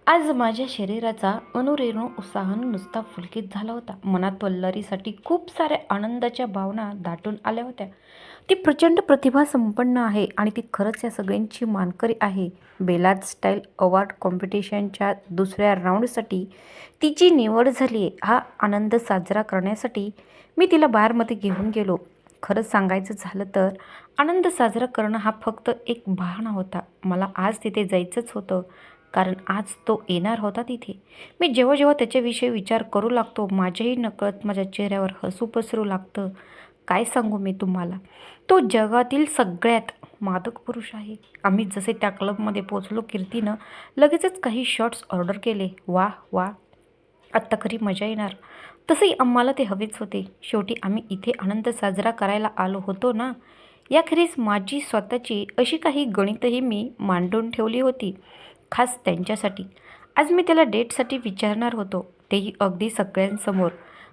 आज माझ्या शरीराचा अणुरेणू उत्साहानं नुसता पुलकित झाला होता. मनात वल्लरीसाठी खूप साऱ्या आनंदाच्या भावना दाटून आल्या होत्या. ती प्रचंड प्रतिभा संपन्न आहे आणि ती खरंच या सगळ्यांची मानकरी आहे. बेलाज स्टाईल अवॉर्ड कॉम्पिटिशनच्या दुसऱ्या राऊंडसाठी तिची निवड झाली आहे. हा आनंद साजरा करण्यासाठी मी तिला बारमध्ये घेऊन गेलो. खरंच सांगायचं झालं तर आनंद साजरा करणं हा फक्त एक बहाणा होता. मला आज तिथे जायचंच होतं, कारण आज तो येणार होता तिथे. मी जेव्हा जेव्हा त्याच्याविषयी विचार करू लागतो, माझ्याही नकळत माझ्या चेहऱ्यावर हसू पसरू लागतं. काय सांगू मी तुम्हाला, तो जगातील सगळ्यात मादक पुरुष आहे. आम्ही जसे त्या क्लबमध्ये पोचलो, कीर्तीनं लगेचच काही शॉट्स ऑर्डर केले. वा वा, आत्ता खरी मजा येणार. तसंही आम्हाला ते हवेच होते. शेवटी आम्ही इथे आनंद साजरा करायला आलो होतो ना. याखेरीज माझी स्वतःची अशी काही गणितही मी मांडून ठेवली होती, खास त्यांच्यासाठी. आज मी त्याला डेटसाठी विचारणार होतो, तेही अगदी सगळ्यांसमोर.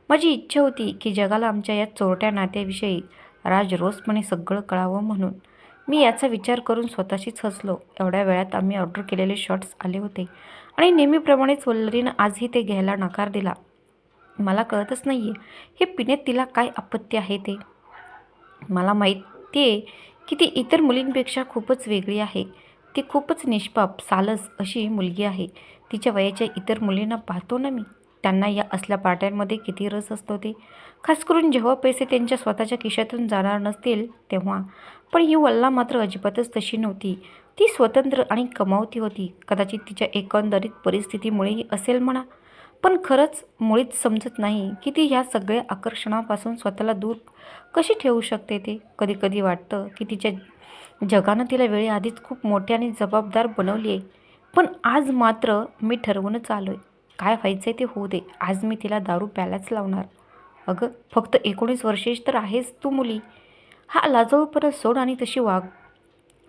माझी इच्छा होती की जगाला आमच्या या चोरट्या नात्याविषयी राजरोसपणे सगळं कळावं म्हणून. मी याचा विचार करून स्वतःशीच हसलो. एवढ्या वेळात आम्ही ऑर्डर केलेले शॉट्स आले होते आणि नेहमीप्रमाणेच वल्लरीनं आजही ते घ्यायला नकार दिला. मला कळतच नाही आहे, हे पिण्यात तिला काय आपत्ती आहे ते. मला माहिती आहे की ती इतर मुलींपेक्षा खूपच वेगळी आहे. ती खूपच निष्पाप, सालस अशी मुलगी आहे. तिच्या वयाच्या इतर मुलींना पाहतो ना मी, त्यांना या असल्या पार्ट्यांमध्ये किती रस असतो ते. खास करून जेव्हा पैसे त्यांच्या स्वतःच्या खिशातून जाणार नसतील तेव्हा. पण ही वल्ला मात्र अजिबातच तशी नव्हती. ती स्वतंत्र आणि कमावती होती. कदाचित तिच्या एकंदरीत परिस्थितीमुळेही असेल म्हणा. पण खरंच मुळीच समजत नाही की ती ह्या सगळ्या आकर्षणापासून स्वतःला दूर कशी ठेवू शकते ते. कधी कधी वाटतं की तिच्या जगानं तिला वेळेआधीच खूप मोठी आणि जबाबदार बनवली आहे. पण आज मात्र मी ठरवूनच आलो आहे, काय व्हायचं ते होऊ दे. आज मी तिला दारू प्यायलाच लावणार. अगं, फक्त 19 वर्षेच तर आहेस तू मुली. हा लाजाळूपणा सोड आणि तशी वाग.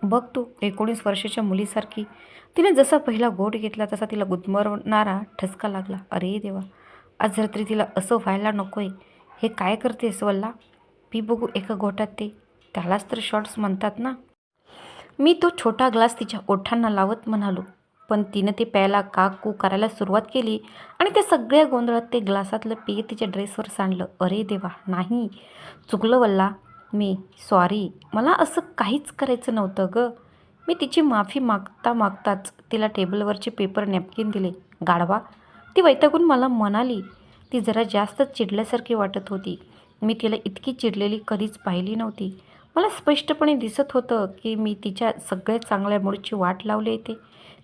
बघ तू 19 वर्षाच्या मुलीसारखी. तिने जसा पहिला घोट घेतला तसा तिला गुदमरणारा ठसका लागला. अरे देवा, आज रात्री तिला असं व्हायला नकोय. हे काय करतेस वल्ला? पी बघू एका घोटात ते. त्यालाच तर शॉट्स म्हणतात ना. मी तो छोटा ग्लास तिच्या ओठांना लावत म्हणालो. पण तिनं ते प्यायला काकू करायला सुरुवात केली आणि त्या सगळ्या गोंधळात ते ग्लासातलं पेय तिच्या ड्रेसवर सांडलं. अरे देवा, नाही. चुकलं वल्ला. मी सॉरी. मला असं काहीच करायचं नव्हतं गं. मी तिची माफी मागता मागताच तिला टेबलवरचे पेपर नॅपकिन दिले. गाढवा, ती वैतागून मला म्हणाली. ती जरा जास्तच चिडल्यासारखी वाटत होती. मी तिला इतकी चिडलेली कधीच पाहिली नव्हती. मला स्पष्टपणे दिसत होतं की मी तिच्या सगळ्या चांगल्या मूडची वाट लावली आहे.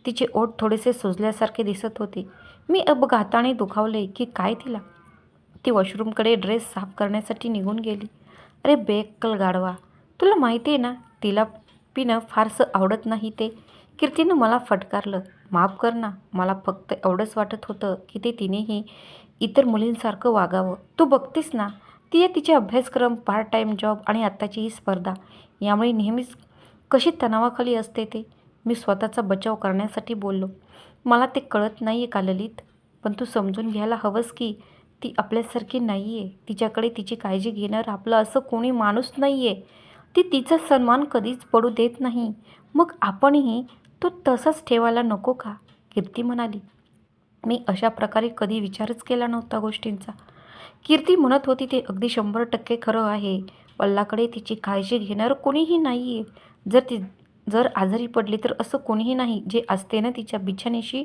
तिचे ओठ थोडेसे सुजल्यासारखे दिसत होते. मी अपघाताने दुखावले की काय तिला? ती वॉशरूमकडे ड्रेस साफ करण्यासाठी निघून गेली. अरे बेअक्कल गाढवा, तुला माहिती आहे ना तिला पिणं फारसं आवडत नाही ते. कीर्तीनं मला फटकारलं. माफ कर ना, मला फक्त एवढंच वाटत होतं की तिनेही इतर मुलींसारखं वागावं. तू बघतेस ना, ती आहे तिचे अभ्यासक्रम, पार्ट टाईम जॉब आणि आत्ताची ही स्पर्धा, यामुळे नेहमीच कशी तणावाखाली असते ते. मी स्वतःचा बचाव करण्यासाठी बोललो. मला ते कळत नाही आहे का ललित? पण तू समजून घ्यायला हवंस की ती आपल्यासारखी नाही आहे. तिच्याकडे तिची काळजी घेणारं आपलं असं कोणी माणूस नाही आहे. ती तिचा सन्मान कधीच पडू देत नाही. मग आपणही तो तसाच ठेवायला नको का? कीर्ती म्हणाली. मी अशा प्रकारे कधी विचारच केला नव्हता गोष्टींचा. कीर्ती म्हणत होती ते अगदी 100% खरं आहे. वल्लाकडे तिची काळजी घेणारं कोणीही नाही आहे. जर आजारी पडली तर असं कोणीही नाही जे असतेनं तिच्या बिछाण्याशी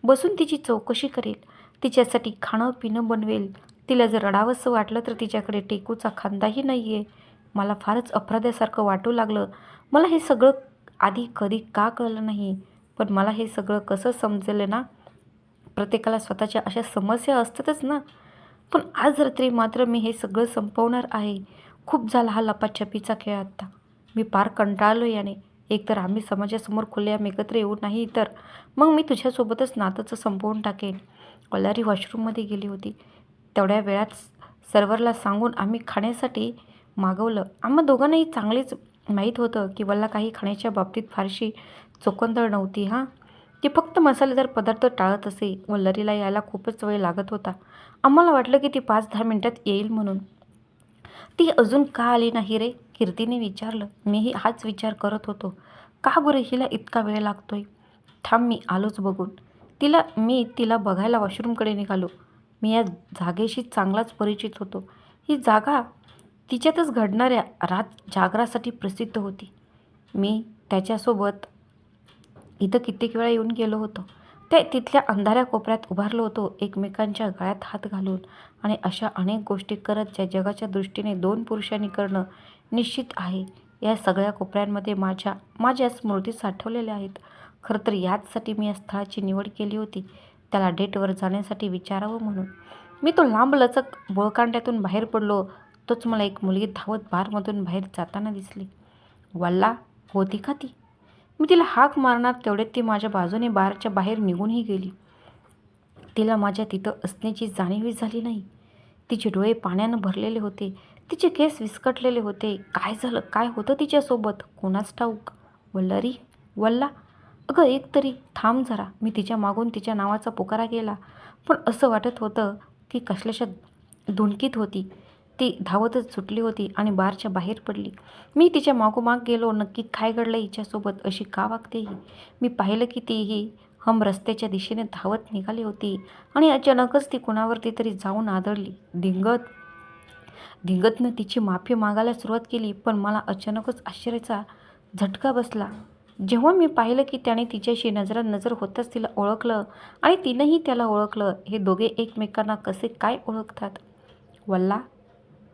बसून तिची चौकशी करेल, तिच्यासाठी खाणं पिणं बनवेल. तिला जर रडावंसं वाटलं तर तिच्याकडे टेकूचा खांदाही नाही आहे. मला फारच अपराध्यासारखं वाटू लागलं. मला हे सगळं आधी कधी का कळलं नाही? पण मला हे सगळं कसं समजलं ना. प्रत्येकाला स्वतःच्या अशा समस्या असतातच ना. पण आज रात्री मात्र मी हे सगळं संपवणार आहे. खूप झाला हा लपाछपीचा खेळ आत्ता. मी पार कंटाळलो याने. एकतर आम्ही समाजासमोर खुलेआम एकत्र येऊ, नाही तर मग मी तुझ्यासोबतच नातंच संपवून टाकेन. वल्लारी वॉशरूममध्ये गेली होती. तेवढ्या वेळात सर्व्हरला सांगून आम्ही खाण्यासाठी मागवलं. आम्हा दोघांनाही चांगलेच माहीत होतं की वल्ला काही खाण्याच्या बाबतीत फारशी चोखंदळ नव्हती. हां, ती फक्त मसालेदार पदार्थ टाळत असे. वल्लरीला यायला खूपच वेळ लागत होता. आम्हाला वाटलं की ती 5-10 मिनिटात येईल म्हणून. ती अजून का आली नाही रे? कीर्तीने विचारलं. मीही हाच विचार करत होतो. का बरं हिला इतका वेळ लागतोय? थांब, मी आलोच बघून. तिला बघायला वॉशरूमकडे निघालो. मी या जागेशी चांगलाच परिचित होतो. ही जागा तिच्यातच घडणाऱ्या रात जागरासाठी प्रसिद्ध होती. मी त्याच्यासोबत इथं कित्येक वेळा येऊन गेलो होतो. ते तिथल्या अंधाऱ्या कोपऱ्यात उभारलो होतो, एकमेकांच्या गळ्यात हात घालून, आणि अशा अनेक गोष्टी करत ज्या जगाच्या दृष्टीने 2 पुरुषांनी करणं निश्चित आहे. या सगळ्या कोपऱ्यांमध्ये माझ्या स्मृती साठवलेल्या आहेत. खरं तर याचसाठी मी या स्थळाची निवड केली होती, त्याला डेटवर जाण्यासाठी विचारावं म्हणून. मी तो लांबलचक बोळकांड्यातून बाहेर पडलो. तोच मला एक मुलगी धावत बारमधून बाहेर जाताना दिसली. वल्ला होती का ती? मी तिला हाक मारणार तेवढ्यात ती माझ्या बाजूने बारच्या बाहेर निघूनही गेली. तिला माझ्या तिथं असण्याची जाणीवही झाली नाही. तिचे डोळे पाण्यानं भरलेले होते. तिचे केस विस्कटलेले होते. काय झालं, काय होतं तिच्यासोबत कोणास ठाऊक. वल्लरी, वल्ला, अगं एक तरी थांब जरा. मी तिच्या मागून तिच्या नावाचा पुकारा केला, पण असं वाटत होतं की कसल्याशा धुंदकीत होती. ती धावतच सुटली होती आणि बारच्या बाहेर पडली. मी तिच्या मागोमाग गेलो. नक्की काय घडलं हिच्यासोबत, अशी का वागते ही? मी पाहिलं की तीही रस्त्याच्या दिशेने धावत निघाली होती आणि अचानकच ती कुणावरती तरी जाऊन आदळली. धिंगतनं तिची माफी मागायला सुरुवात केली, पण मला अचानकच आश्चर्याचा झटका बसला. जेव्हा मी पाहिलं की त्याने तिच्याशी नजरानजर होताच तिला ओळखलं आणि तिनंही त्याला ओळखलं. हे दोघे एकमेकांना कसे काय ओळखतात?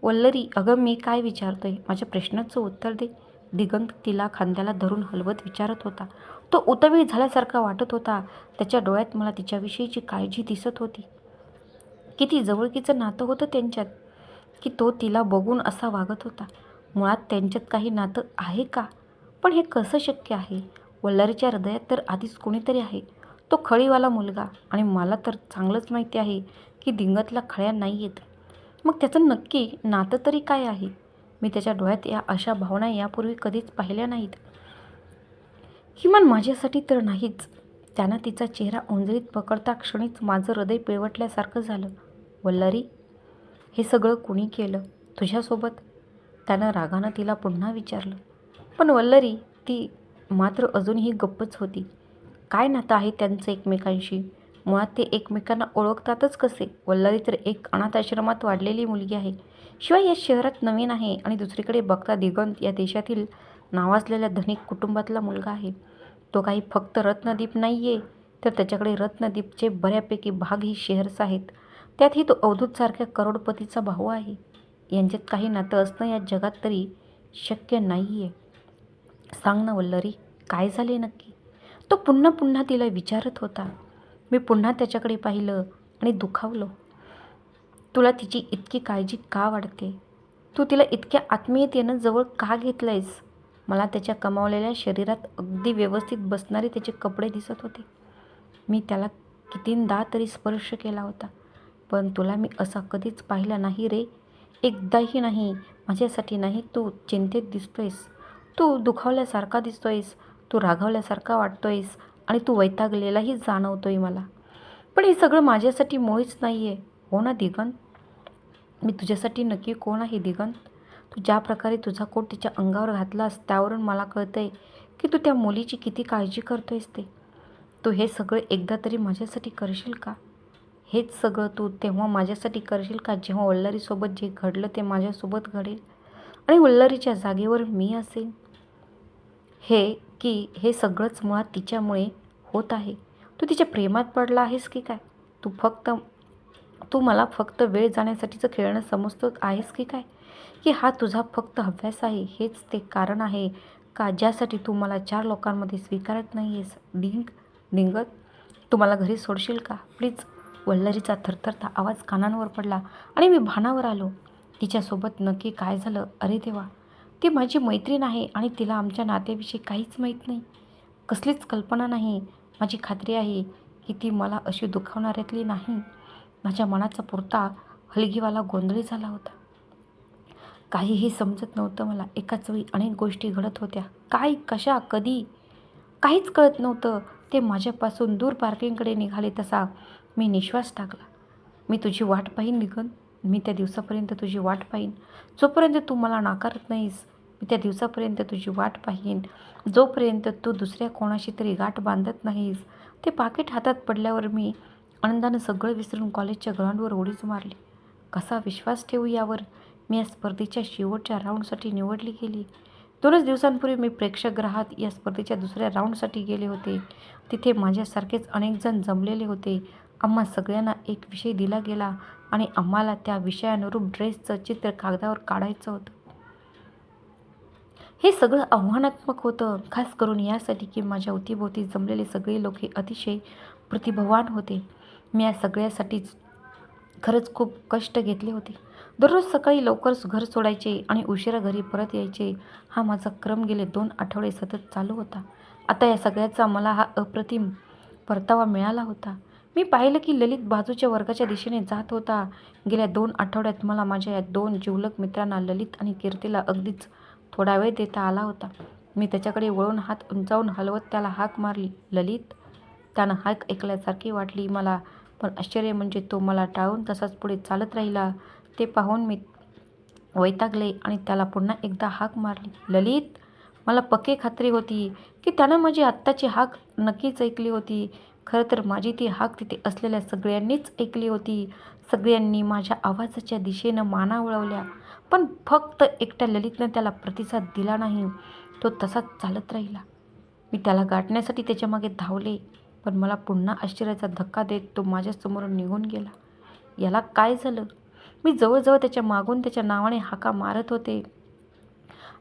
वल्लरी, अगं मी काय विचारतोय, माझ्या प्रश्नाचं उत्तर दे. दिगंत तिला खांद्याला धरून हलवत विचारत होता. तो उतावीळ झाल्यासारखा वाटत होता. त्याच्या डोळ्यात मला तिच्याविषयीची काळजी दिसत होती. किती जवळकीचं नातं होतं त्यांच्यात, की तो तिला बघून असा वागत होता. मुळात त्यांच्यात काही नातं आहे का? पण हे कसं शक्य आहे? वल्लरीच्या हृदयात तर आधीच कोणीतरी आहे, तो खळीवाला मुलगा. आणि मला तर चांगलंच माहिती आहे की दिगंतला खळ्या नाही येत. मग त्याचं नक्की नातं तरी काय आहे? मी त्याच्या डोळ्यात अशा भावना यापूर्वी कधीच पाहिल्या नाहीत. किमान माझ्यासाठी तर नाहीच. त्यानं तिचा चेहरा ओंजळीत पकडता क्षणीच माझं हृदय पिळवटल्यासारखं झालं. वल्लरी, हे सगळं कुणी केलं तुझ्यासोबत? त्यानं रागानं तिला पुन्हा विचारलं. पण वल्लरी ती मात्र अजूनही गप्पच होती. काय नातं आहे त्यांचं एकमेकांशी? मुळात ते एकमेकांना ओळखतातच कसे? वल्लरी तर एक अनाथाश्रमात वाढलेली मुलगी आहे. शिवाय या शहरात नवीन आहे. आणि दुसरीकडे बघता दिगंत या देशातील नावाजलेल्या धनिक कुटुंबातला मुलगा आहे. तो काही फक्त रत्नदीप नाही आहे, तर त्याच्याकडे रत्नदीपचे बऱ्यापैकी भाग ही शेअर्स आहेत. त्यातही तो अवधूतसारख्या करोडपतीचा भाऊ आहे. यांच्यात काही नातं असणं या जगात तरी शक्य नाही आहे. सांग ना वल्लरी, काय झाले नक्की? तो पुन्हा पुन्हा तिला विचारत होता. मी पुन्हा त्याच्याकडे पाहिलं आणि दुखावलो. तुला तिची इतकी काळजी का वाटते? तू तिला इतक्या आत्मीयतेनं जवळ का घेतलंयस? मला त्याच्या कमावलेल्या शरीरात अगदी व्यवस्थित बसणारे त्याचे कपडे दिसत होते. मी त्याला कितींदा तरी स्पर्श केला होता, पण तुला मी असा कधीच पाहिला नाही रे. एकदाही नाही. माझ्यासाठी नाही. तू चिंतेत दिसतोयस. तू दुखावल्यासारखा दिसतोयस. तू रागावल्यासारखा वाटतोयस आणि तू वैतागलेलाही जाणवतोय मला. पण हे सगळं माझ्यासाठी मुळीच नाही आहे. हो ना दिगंत? मी तुझ्यासाठी नक्की कोण आहे दिगंत? तू ज्या प्रकारे तुझा कोट तिच्या अंगावर घातलास त्यावरून मला कळतंय की तू त्या मुलीची किती काळजी करतोयस ते. तू हे सगळं एकदा तरी माझ्यासाठी करशील का? हेच सगळं तू तेव्हा माझ्यासाठी करशील का जेव्हा वल्लरीसोबत जे घडलं ते माझ्यासोबत घडेल आणि वल्लरीच्या जागेवर मी असेन? हे सगळंच मुळात तिच्यामुळे होत आहे. तू तिच्या प्रेमात पडला आहेस की काय? तू मला फक्त वेळ जाण्यासाठीचं खेळणं समजतो आहेस की काय? की हा तुझा फक्त हव्यास आहे? हेच ते कारण आहे का ज्यासाठी तू मला 4 लोकांमध्ये स्वीकारत नाही आहेस? दिगंत, तू मला घरी सोडशील का प्लीज? वल्लरीचा थरथरता आवाज कानांवर पडला आणि मी भानावर आलो. तिच्यासोबत नक्की काय झालं? अरे देवा, ती माझी मैत्रीण आहे आणि तिला आमच्या नात्याविषयी काहीच माहीत नाही. कसलीच कल्पना नाही. माझी खात्री आहे की ती मला अशी दुखावणाऱ्यातली नाही. माझ्या मनाचा पुरता हलगीवाला गोंधळी झाला होता. काहीही समजत नव्हतं मला. एकाच वेळी अनेक गोष्टी घडत होत्या. काय, कशा, कधी, काहीच कळत नव्हतं. ते माझ्यापासून दूर पार्किंगकडे निघाले तसा मी निश्वास टाकला. मी तुझी वाट पाहीन दिगंत. मी त्या दिवसापर्यंत तुझी वाट पाहीन जोपर्यंत तू मला नाकारत नाहीस. मी त्या दिवसापर्यंत तुझी वाट पाहीन जोपर्यंत तू दुसऱ्या कोणाशी तरी गाठ बांधत नाहीस. ते पाकीट हातात पडल्यावर मी आनंदानं सगळं विसरून कॉलेजच्या ग्राउंडवर उडीच मारली. कसा विश्वास ठेवू यावर? मी या स्पर्धेच्या शेवटच्या राऊंडसाठी निवडली गेली. 2च दिवसांपूर्वी मी प्रेक्षागृहात या स्पर्धेच्या दुसऱ्या राऊंडसाठी गेले होते. तिथे माझ्यासारखेच अनेक जण जमलेले होते. आम्हा सगळ्यांना एक विषय दिला गेला आणि आम्हाला त्या विषयानुरूप ड्रेसचं चित्र कागदावर काढायचं होतं. हे सगळं आव्हानात्मक होतं, खास करून यासाठी की माझ्या अवतीभोवती जमलेले सगळे लोक हे अतिशय प्रतिभावान होते. मी या सगळ्यासाठीच खरंच खूप कष्ट घेतले होते. दररोज सकाळी लवकर घर सोडायचे आणि उशिरा घरी परत यायचे, हा माझा क्रम गेले 2 आठवडे सतत चालू होता. आता या सगळ्याचा मला हा अप्रतिम परतावा मिळाला होता. मी पाहिलं की ललित बाजूच्या वर्गाच्या दिशेने जात होता. गेल्या 2 आठवड्यात मला माझ्या या 2 जिवलग मित्रांना ललित आणि कीर्तीला अगदीच थोडा वेळ देता आला होता. मी त्याच्याकडे वळून हात उंचावून हलवत त्याला हाक मारली, "ललित." त्यानं हाक ऐकल्यासारखी वाटली मला, पण आश्चर्य म्हणजे तो मला टाळून तसाच पुढे चालत राहिला. ते पाहून मी वैतागले आणि त्याला पुन्हा एकदा हाक मारली, "ललित." मला पक्की खात्री होती की त्यानं माझी आत्ताची हाक नक्कीच ऐकली होती. खरं तर माझी ती हाक तिथे असलेल्या सगळ्यांनीच ऐकली होती. सगळ्यांनी माझ्या आवाजाच्या दिशेनं माना वळवल्या, पण फक्त एकट्या ललितनं त्याला प्रतिसाद दिला नाही. तो तसाच चालत राहिला. मी त्याला गाठण्यासाठी त्याच्या मागे धावले, पण मला पुन्हा आश्चर्याचा धक्का देत तो माझ्यासमोरून निघून गेला. याला काय झालं? मी जवळजवळ त्याच्या मागून त्याच्या नावाने हाका मारत होते,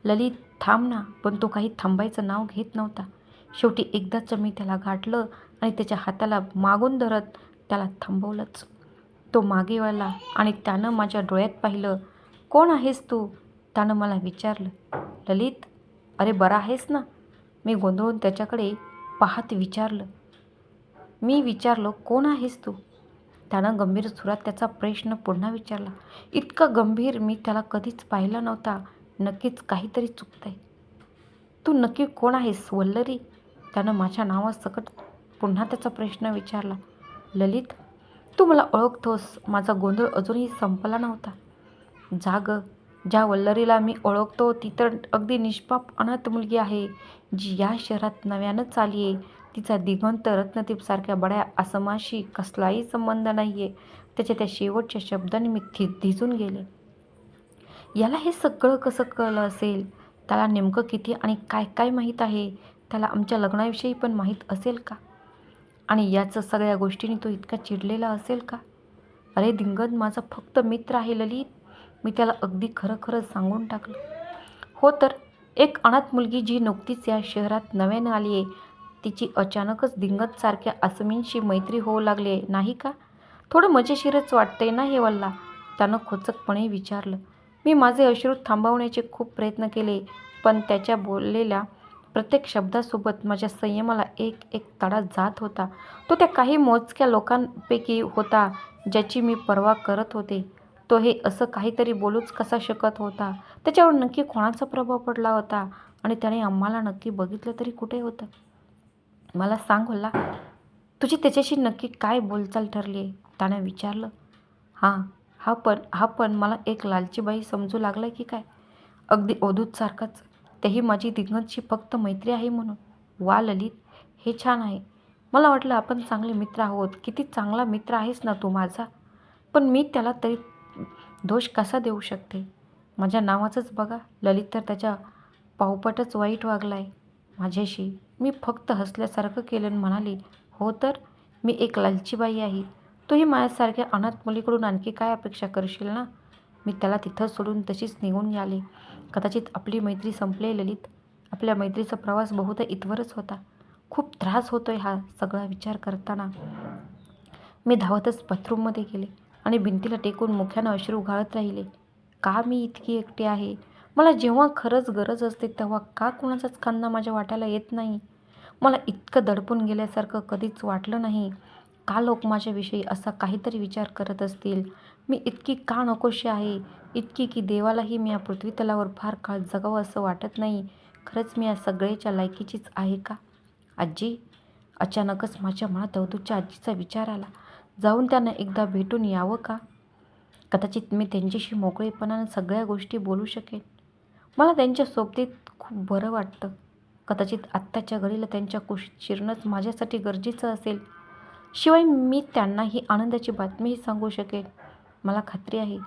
"ललित, थांब ना." पण तो काही थांबायचं नाव घेत नव्हता. शेवटी एकदाच मी त्याला गाठलं आणि त्याच्या हाताला मागून धरत त्याला थांबवलंच. तो मागे वळला आणि त्यानं माझ्या डोळ्यात पाहिलं. "कोण आहेस तू?" त्यानं मला विचारलं. "ललित, अरे बरा आहेस ना?" मी गोंधळून त्याच्याकडे पाहत विचारलं. मी विचारलं, "कोण आहेस तू?" त्यानं गंभीर सुरात त्याचा प्रश्न पुन्हा विचारला. इतका गंभीर मी त्याला कधीच पाहिला नव्हता. नक्कीच काहीतरी चुकतंय. "तू नक्की कोण आहेस, वल्लरी?" त्यानं माझ्या नावासकट पुन्हा त्याचा प्रश्न विचारला. "ललित, तू मला ओळखतोस?" माझा गोंधळ अजूनही संपला नव्हता. "जा गं, ज्या वल्लरीला मी ओळखतो ती तर अगदी निष्पाप अनाथ मुलगी आहे, जी या शहरात नव्यानंच आली आहे. तिचा दिगंत रत्नदीपसारख्या बड्या आसमाशी कसलाही संबंध नाहीये." त्याच्या त्या शेवटच्या शब्दांनी मी थिजून गेले. याला हे सगळं कसं कळलं असेल? त्याला नेमकं किती आणि काय काय माहीत आहे? त्याला आमच्या लग्नाविषयी पण माहीत असेल का? आणि याच सगळ्या गोष्टींनी तो इतका चिडलेला असेल का? "अरे दिगंत माझा फक्त मित्र आहे ललित." मी त्याला अगदी खरं खरं सांगून टाकलं. "हो तर, एक अनाथ मुलगी जी नुकतीच या शहरात नव्यानं आली आहे, तिची अचानकच दिगंतसारख्या आसमींशी मैत्री होऊ लागली नाही का? थोडं मजेशीरच वाटतंय ना हे वल्ला?" त्यानं खोचकपणे विचारलं. मी माझे अश्रू थांबवण्याचे खूप प्रयत्न केले, पण त्याच्या बोललेल्या प्रत्येक शब्दासोबत माझ्या संयमाला एक एक तडा जात होता. तो त्या काही मोजक्या लोकांपैकी होता ज्याची मी पर्वा करत होते. तो हे असं काहीतरी बोलूच कसा शकत होता? त्याच्यावर नक्की कोणाचा प्रभाव पडला होता? आणि त्याने आम्हाला नक्की बघितलं तरी कुठे होतं? "मला सांग वल्ला, तुझी त्याच्याशी नक्की काय बोलचाल ठरली आहे?" त्यानं विचारलं. हा पण मला एक लालची बाई समजू लागलाय की काय? अगदी अवधूतसारखाच. तेही माझी दिगंतशी फक्त मैत्री आहे म्हणून. वा ललित, हे छान आहे. मला वाटलं आपण चांगले मित्र आहोत. किती चांगला मित्र आहेस ना तू माझा. पण मी त्याला तरी दोष कसा देऊ शकते? माझ्या नावाचंच बघा, ललित तर त्याच्या पावपटच वाईट वागलाय माझ्याशी. मी फक्त हसल्यासारखं केलं आणि म्हणाली, "हो तर, मी एक लालची बाई आहे. तूही माझ्यासारख्या अनाथ मुलीकडून आणखी काय अपेक्षा करशील ना?" मी त्याला तिथं सोडून तशीच निघून आले. कदाचित आपली मैत्री संपली ललित. आपल्या मैत्रीचा प्रवास बहुधा इथवरच होता. खूप त्रास होतोय हा सगळा विचार करताना. मी धावतच बाथरूममध्ये गेले आणि भिंतीला टेकून मुख्यानं अश्रू गाळत राहिले. का मी इतकी एकटी आहे? मला जेव्हा खरंच गरज असते तेव्हा का कुणाचाच कांदा माझ्या वाट्याला येत नाही? मला इतकं दडपून गेल्यासारखं कधीच वाटलं नाही. का लोक माझ्याविषयी असा काहीतरी विचार करत असतील? मी इतकी का नकोशी आहे? इतकी की देवालाही मी या पृथ्वीतलावर फार काळ जगावं असं वाटत नाही. खरंच मी या सगळ्याच्या लायकीचीच आहे का? आजी. अचानकच माझ्या मनात अवधूतच्या आजीचा विचार आला. जाऊन त्यांना एकदा भेटून यावं का? कदाचित मी त्यांच्याशी मोकळेपणानं सगळ्या गोष्टी बोलू शकेन. मला त्यांच्या सोबतीत खूप बरं वाटतं. कदाचित आत्ताच्या घडीला त्यांच्या कुशीत शिरणंच माझ्यासाठी गरजेचं असेल. शिवाय मी त्यांना ही आनंदाची बातमीही सांगू शकेन. मला खात्री आहे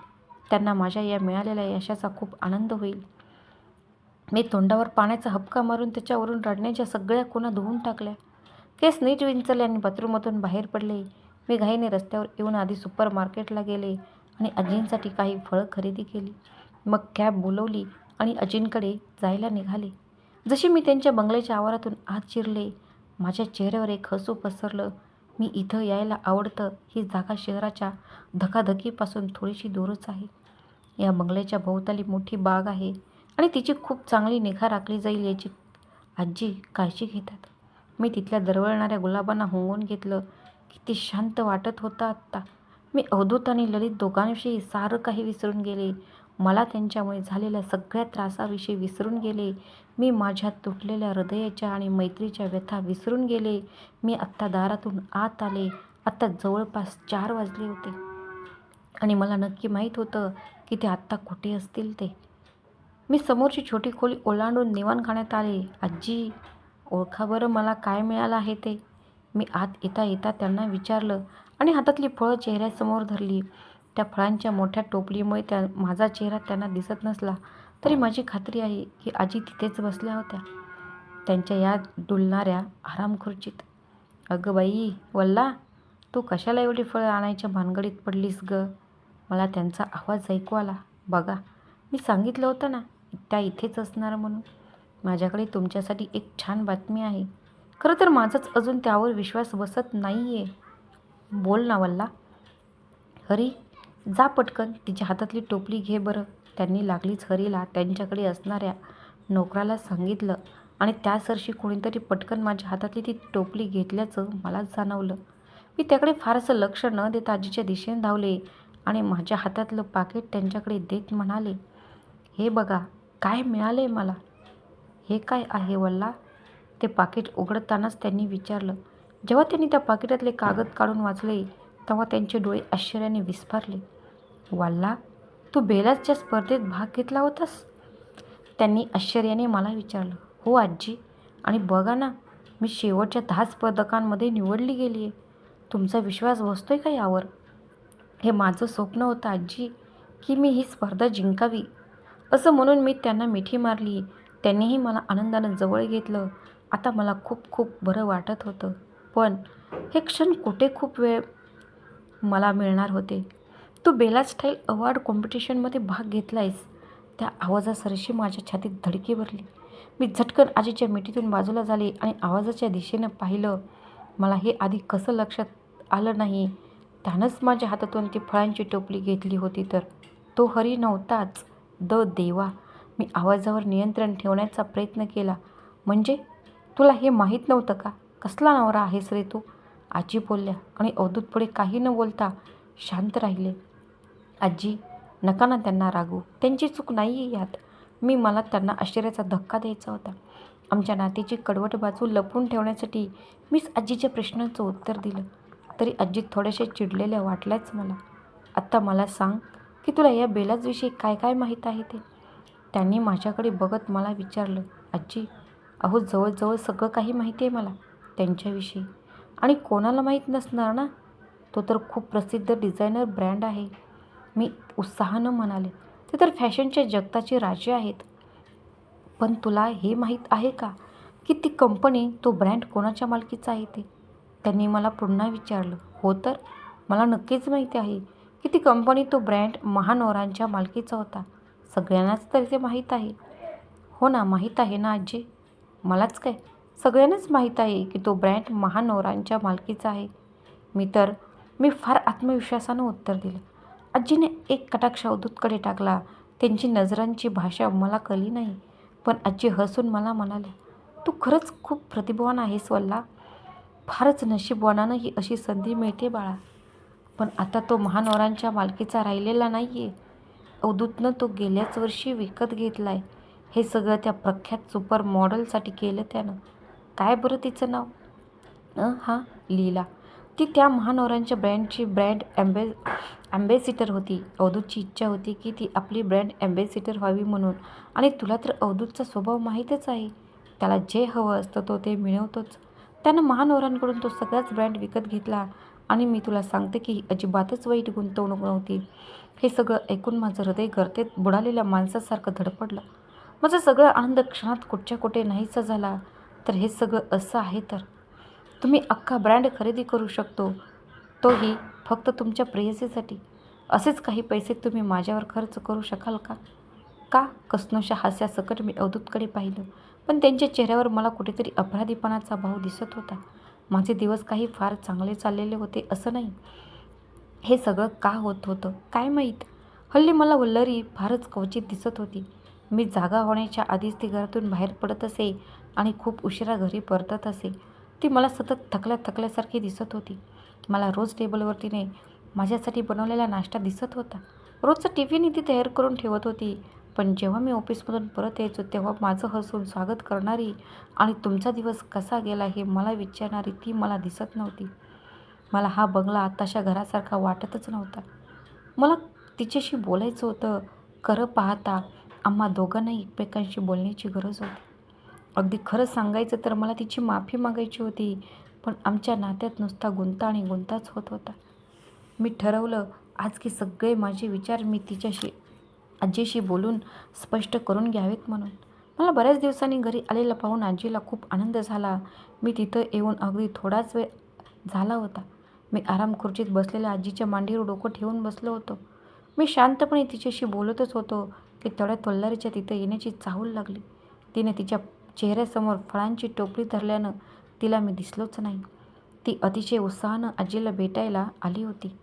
त्यांना माझ्या या मिळालेल्या यशाचा खूप आनंद होईल. मी तोंडावर पाण्याचा हबका मारून त्याच्यावरून रडण्याच्या सगळ्या खुणा धुवून टाकल्या. केस नीट विंचरले आणि बाथरूममधून बाहेर पडले. मी घाईने रस्त्यावर येऊन आधी सुपर मार्केटला गेले आणि आजींसाठी काही फळं खरेदी केली. मग कॅब बोलवली आणि आजींकडे जायला निघाले. जशी मी त्यांच्या बंगल्याच्या आवारातून आत शिरले, माझ्या चेहऱ्यावर एक हसू पसरलं. मी इथं यायला आवडतं. ही जागा शहराच्या धकाधकीपासून थोडीशी दूरच आहे. या बंगल्याच्या भोवताली मोठी बाग आहे आणि तिची खूप चांगली निगा राखली जाईल याची आजी काळजी घेतात. मी तिथल्या दरवळणाऱ्या गुलाबांना हुंगून घेतलं. किती शांत वाटत होतं आत्ता. मी अवधूत आणि ललित दोघांविषयी सारं काही विसरून गेले. मला त्यांच्यामुळे झालेल्या सगळ्या त्रासाविषयी विसरून गेले. मी माझ्या तुटलेल्या हृदयाच्या आणि मैत्रीच्या व्यथा विसरून गेले. मी आत्ता दारातून आत आले. आत्ता जवळपास 4 वाजले होते आणि मला नक्की माहीत होतं की ते आत्ता कुठे असतील ते. मी समोरची छोटी खोली ओलांडून दिवाणखान्यात आले. आजी, ओळखा बरं मला काय मिळालं आहे ते? मी आत येता येता त्यांना विचारलं आणि हातातली फळं चेहऱ्यासमोर धरली. त्या फळांच्या मोठ्या टोपलीमुळे माझा चेहरा त्यांना दिसत नसला तरी माझी खात्री आहे की आजी तिथेच बसल्या होत्या, त्यांच्या या डुलणाऱ्या आरामखुर्चीत. अगं बाई वल्ला, तू कशाला एवढी फळं आणायच्या भानगडीत पडलीस गं? मला त्यांचा आवाज ऐकू आला. बघा, मी सांगितलं होतं ना त्या इथेच असणार म्हणून. माझ्याकडे तुमच्यासाठी एक छान बातमी आहे. खरं तर माझाच अजून त्यावर विश्वास बसत नाही आहे. बोल ना वल्ला. हरी, जा पटकन तिच्या हातातली टोपली घे बरं. त्यांनी लागलीच हरीला त्यांच्याकडे असणाऱ्या नोकराला सांगितलं आणि त्यासरशी कोणीतरी पटकन माझ्या हातातली ती टोपली घेतल्याचं मलाच जाणवलं. मी त्याकडे फारसं लक्ष न देता आजीच्या दिशेने धावले आणि माझ्या हातातलं पाकीट त्यांच्याकडे देत म्हणाले, हे बघा काय मिळाले मला. हे काय आहे वल्ला? ते पाकीट उघडतानाच त्यांनी विचारलं. जेव्हा त्यांनी त्या पाकिटातले कागद काढून वाचले तेव्हा त्यांचे डोळे आश्चर्याने विस्फारले. वल्ला, तू बेलासच्या स्पर्धेत भाग घेतला होतास? त्यांनी आश्चर्याने मला विचारलं. हो आजी, आणि बघा ना, मी शेवटच्या 10 स्पर्धकांमध्ये निवडली गेली आहे. तुमचा विश्वास बसतोय का यावर? हे माझं स्वप्न होतं आजी, की मी ही स्पर्धा जिंकावी. असं म्हणून मी त्यांना मिठी मारली. त्यांनीही मला आनंदानं जवळ घेतलं. आता मला खूप खूप बरं वाटत होतं. पण हे क्षण कुठे खूप वेळ मला मिळणार होते. तू बेला स्टाईल अवॉर्ड कॉम्पिटिशनमध्ये भाग घेतला आहेस. त्या आवाजासरशी माझ्या छातीत धडकी भरली. मी झटकन आजीच्या मिठीतून बाजूला झाले आणि आवाजाच्या दिशेनं पाहिलं. मला हे आधी कसं लक्षात आलं नाही. त्यानंच माझ्या हातातून ती फळांची टोपली घेतली होती तर तो हरी नव्हताच. देवा. मी आवाजावर नियंत्रण ठेवण्याचा प्रयत्न केला. म्हणजे तुला हे माहीत नव्हतं का? कसला नवरा आहेस रे तू? आजी बोलल्या आणि अवधूत पुढे काही न बोलता शांत राहिले. आजी, नका ना त्यांना रागवू. त्यांची चूक नाही आहे यात. मला त्यांना आश्चर्याचा धक्का द्यायचा होता. आमच्या नातीची कडवट बाजू लपवून ठेवण्यासाठी मीच आजीच्या प्रश्नाचं उत्तर दिलं. तरी आजी थोड्याशा चिडलेल्या वाटल्याच मला. आत्ता मला सांग की तुला या बेलाजविषयी काय काय माहीत आहे ते? त्यांनी माझ्याकडे बघत मला विचारलं. आजी, अहो जवळजवळ सगळं काही माहिती आहे मला त्यांच्याविषयी. आणि कोणाला माहीत नसणार ना? तो तर खूप प्रसिद्ध डिझायनर ब्रँड आहे. मी उत्साहानं म्हणाले. ते तर फॅशनच्या जगताचे राजे आहेत. पण तुला हे माहीत आहे का की ती कंपनी, तो ब्रँड कोणाच्या मालकीचा आहे ते? त्यांनी मला पुन्हा विचारलं. हो तर, मला नक्कीच माहिती आहे की ती कंपनी, तो ब्रँड महानोरांच्या मालकीचा होता. सगळ्यांनाच तर ते माहीत आहे. हो ना, माहीत आहे ना आजी. मलाच काय, सगळ्यांनाच माहीत आहे की तो ब्रँड महानोरांच्या मालकीचा आहे. मी फार आत्मविश्वासानं उत्तर दिलं. आजीने एक कटाक्ष अवधूतकडे टाकला. त्यांची नजरांची भाषा मला कळली नाही. पण आजी हसून मला म्हणाल्या, तू खरंच खूप प्रतिभावान आहेस वल्ला. फारच नशीबवानानं ही अशी संधी मिळते बाळा. पण आता तो महानोरांच्या मालकीचा राहिलेला नाही आहे. अवधूतनं तो गेल्याच वर्षी विकत घेतला आहे. हे सगळं त्या प्रख्यात सुपर मॉडेलसाठी केलं त्यानं. काय बरं तिचं नाव? हां, लीला. ती त्या महानोरांच्या ब्रँडची ब्रँड ॲम्बॅसिडर होती. अवधूतची इच्छा होती की ती आपली ब्रँड ॲम्बॅसिडर व्हावी म्हणून. आणि तुला तर अवधूतचा स्वभाव माहीतच आहे. त्याला जे हवं असतं तो ते मिळवतोच. त्यानं महानवरांकडून तो सगळाच ब्रँड विकत घेतला आणि मी तुला सांगते की ही अजिबातच वाईट गुंतवणूक नव्हती. हे सगळं ऐकून माझं हृदय गर्तेत बुडालेल्या माणसासारखं धडपडलं. माझा सगळा आनंद क्षणात कुठच्या कुठे नाहीसा झाला. तर हे सगळं असं आहे तर तुम्ही अख्खा ब्रँड खरेदी करू शकतो, तोही फक्त तुमच्या प्रेयसीसाठी. असेच काही पैसे तुम्ही माझ्यावर खर्च करू शकाल का? का? कसनोशा हास्यासकट मी अवधूतकडे पाहिलं, पण त्यांच्या चेहऱ्यावर मला कुठेतरी अपराधीपणाचा भाव दिसत होता. माझे दिवस काही फार चांगले चाललेले होते असं नाही. हे सगळं का होत होतं काय माहीत. हल्ली मला वल्लरी फारच क्वचित दिसत होती. मी जागा होण्याच्या आधीच ती घरातून बाहेर पडत असे आणि खूप उशिरा घरी परतत असे. ती मला सतत थकल्यासारखी दिसत होती. मला रोज टेबलवर तिने माझ्यासाठी बनवलेला नाश्ता दिसत होता. रोजचा टिफिनही ती तयार करून ठेवत होती. पण जेव्हा मी ऑफिसमधून परत यायचो तेव्हा माझं हसून स्वागत करणारी आणि तुमचा दिवस कसा गेला हे मला विचारणारी ती मला दिसत नव्हती. मला हा बंगला आत्ताच्या घरासारखा वाटतच नव्हता. मला तिच्याशी बोलायचं होतं. खरं पाहता आम्हा दोघांनाही एकमेकांशी बोलण्याची गरज होती. अगदी खरं सांगायचं तर मला तिची माफी मागायची होती, पण आमच्या नात्यात नुसता गुंता आणि गुंताच होत होता. मी ठरवलं आज की सगळे माझे विचार मी तिच्याशी आजीशी बोलून स्पष्ट करून घ्यावेत म्हणून. मला बऱ्याच दिवसांनी घरी आलेला पाहून आजीला खूप आनंद झाला. मी तिथं येऊन अगदी थोडाच वेळ झाला होता. मी आराम खुर्चीत बसलेल्या आजीच्या मांडीवर डोकं ठेवून बसलो होतो. मी शांतपणे तिच्याशी बोलतच होतो की तेवढ्यात वल्लारीच्या तिथं येण्याची चाहूल लागली. तिने तिच्या चेहऱ्यासमोर फळांची टोपली धरल्यानं तिला मी दिसलोच नाही. ती अतिशय उत्साहानं आजीला भेटायला आली होती.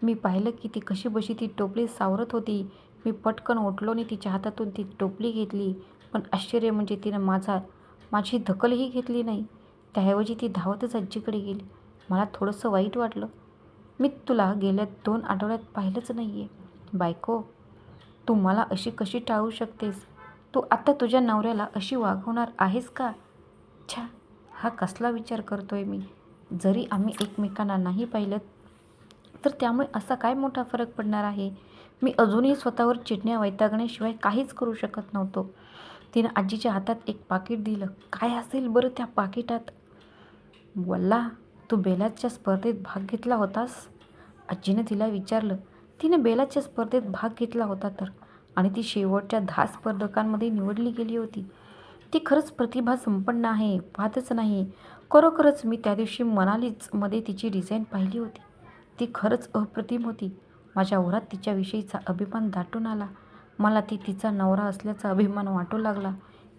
मी पाहिलं की ती कशीबशी ती टोपली सावरत होती. मी पटकन उठलो आणि तिच्या हातातून ती टोपली घेतली. पण आश्चर्य म्हणजे तिनं माझी दखलही घेतली नाही. त्याऐवजी ती धावतच आजीकडे गेली. मला थोडंसं वाईट वाटलं. मी तुला गेल्या 2 आठवड्यात पाहिलंच नाही आहे. बायको, तू मला अशी कशी टाळू शकतेस? तू आता तुझ्या नवऱ्याला अशी वागवणार आहेस का? छ्या, हा कसला विचार करतोय मी? जरी आम्ही एकमेकांना नाही पाहिलं तर त्यामुळे असा काय मोठा फरक पडणार आहे? मी अजूनही स्वतःवर चिडण्या वैतागण्याशिवाय काहीच करू शकत नव्हतो. तिनं आजीच्या हातात एक पाकीट दिलं. काय असेल बरं त्या पाकिटात? वल्ला, तू बेलाच्या स्पर्धेत भाग घेतला होतास? आजीनं तिला विचारलं. तिने बेलाच्या स्पर्धेत भाग घेतला होता तर, आणि ती शेवटच्या 10 स्पर्धकांमध्ये निवडली गेली होती. ती खरंच प्रतिभा संपन्न आहे, वादच नाही. खरोखरच मी त्या दिवशी मनालीच मध्ये तिची डिझाईन पाहिली होती. ती खरंच अप्रतिम होती. माझ्या ओरात तिच्याविषयीचा अभिमान दाटून आला. मला ती तिचा नवरा असल्याचा अभिमान वाटू लागला.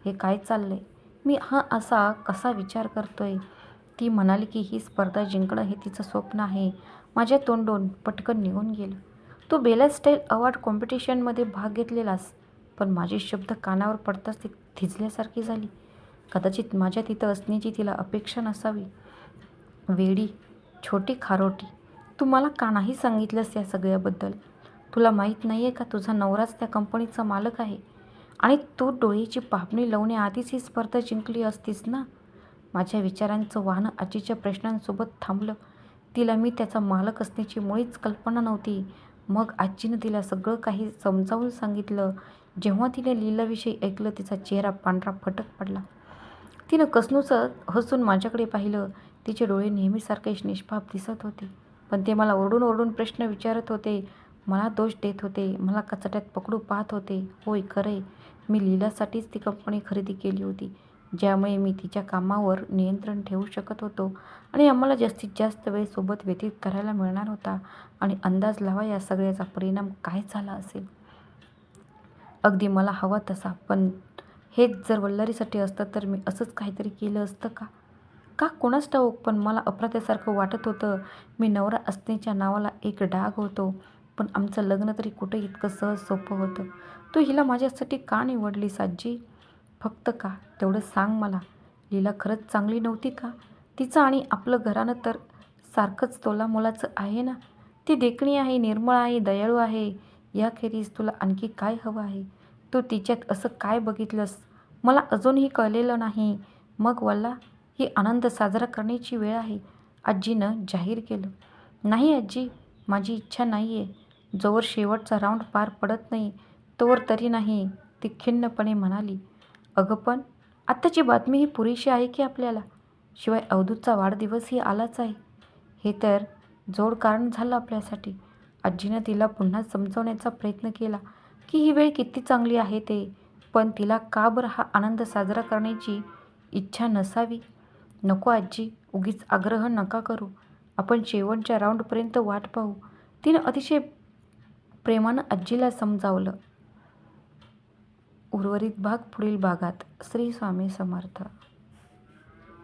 हे काय चाललंय? मी हा असा कसा विचार करतोय? ती म्हणाली की ही स्पर्धा जिंकणं हे तिचं स्वप्न आहे. माझ्या तोंडून पटकन निघून गेलं. तू बेला स्टाईल अवॉर्ड कॉम्पिटिशनमध्ये भाग घेतलेलास. पण माझे शब्द कानावर पडताच ती थिजल्यासारखी झाली. कदाचित माझ्या तिथं असण्याची तिला अपेक्षा नसावी. वेडी, छोटी खारोटी, तू मला का नाही सांगितलंस या सगळ्याबद्दल? तुला माहीत नाही आहे का तुझा नवराच त्या कंपनीचा मालक आहे आणि तू डोळ्याची पापणी लावण्याआधीच ही स्पर्धा जिंकली असतीस ना? माझ्या विचारांचं वाहनं आजीच्या प्रश्नांसोबत थांबलं. तिला मी त्याचा मालक असण्याची मुळीच कल्पना नव्हती. मग आजीनं तिला सगळं काही समजावून सांगितलं. जेव्हा तिने लीलाविषयी ऐकलं तिचा चेहरा पांढरा फटक पडला. तिनं कसनूसं हसून माझ्याकडे पाहिलं. तिचे डोळे नेहमीसारखेच निष्पाप दिसत होते. पण ते मला ओरडून ओरडून प्रश्न विचारत होते. मला दोष देत होते. मला कचाट्यात पकडू पाहत होते. होय, खरंय, मी लीलासाठीच ती कंपनी खरेदी केली होती. ज्यामुळे मी तिच्या कामावर नियंत्रण ठेवू शकत होतो आणि आम्हाला जास्तीत जास्त वेळ सोबत व्यतीत करायला मिळणार होता. आणि अंदाज लावा या सगळ्याचा परिणाम काय झाला असेल. अगदी मला हवा तसा. पण हेच जर वल्लरीसाठी असतं तर मी असंच काहीतरी केलं असतं का? का कोणास ठाऊक, पण मला अपराध्यासारखं वाटत होतं. मी नवरा असण्याच्या नावाला एक डाग होतो. पण आमचं लग्न तरी कुठं इतकं सहज सोपं होतं? तू हिला माझ्यासाठी का निवडलीस आजी? फक्त का? तेवढं सांग मला. लीला खरंच चांगली नव्हती का? तिचं आणि आपलं घराणं तर सारखंच तोलामोलाचं आहे ना? ती देखणी आहे, निर्मळ आहे, दयाळू आहे. याखेरीज तुला आणखी काय हवं आहे? तू तिच्यात असं काय बघितलंस? मला अजूनही कळलेलं नाही. मग वल्ला, ही आनंद साजरा करण्याची वेळ आहे, आजीनं जाहीर केलं. नाही आजी, माझी इच्छा नाही आहे. जोवर शेवटचा राऊंड पार पडत नाही तोवर तरी नाही, ती खिन्नपणे म्हणाली. अगं पण आत्ताची बातमी ही पुरेशी आहे की आपल्याला? शिवाय अवधूतचा वाढदिवसही आलाच आहे. हे तर जोड कारण झालं आपल्यासाठी. आजीनं तिला पुन्हा समजवण्याचा प्रयत्न केला की ही वेळ किती चांगली आहे ते, पण तिला का बरं हा आनंद साजरा करण्याची इच्छा नसावी? नको आजी, उगीच आग्रह नका करू. आपण शेवटच्या राऊंडपर्यंत वाट पाहू. तिनं अतिशय प्रेमानं आजीला समजावलं. उर्वरित भाग पुढील भागात. श्री स्वामी समर्थ.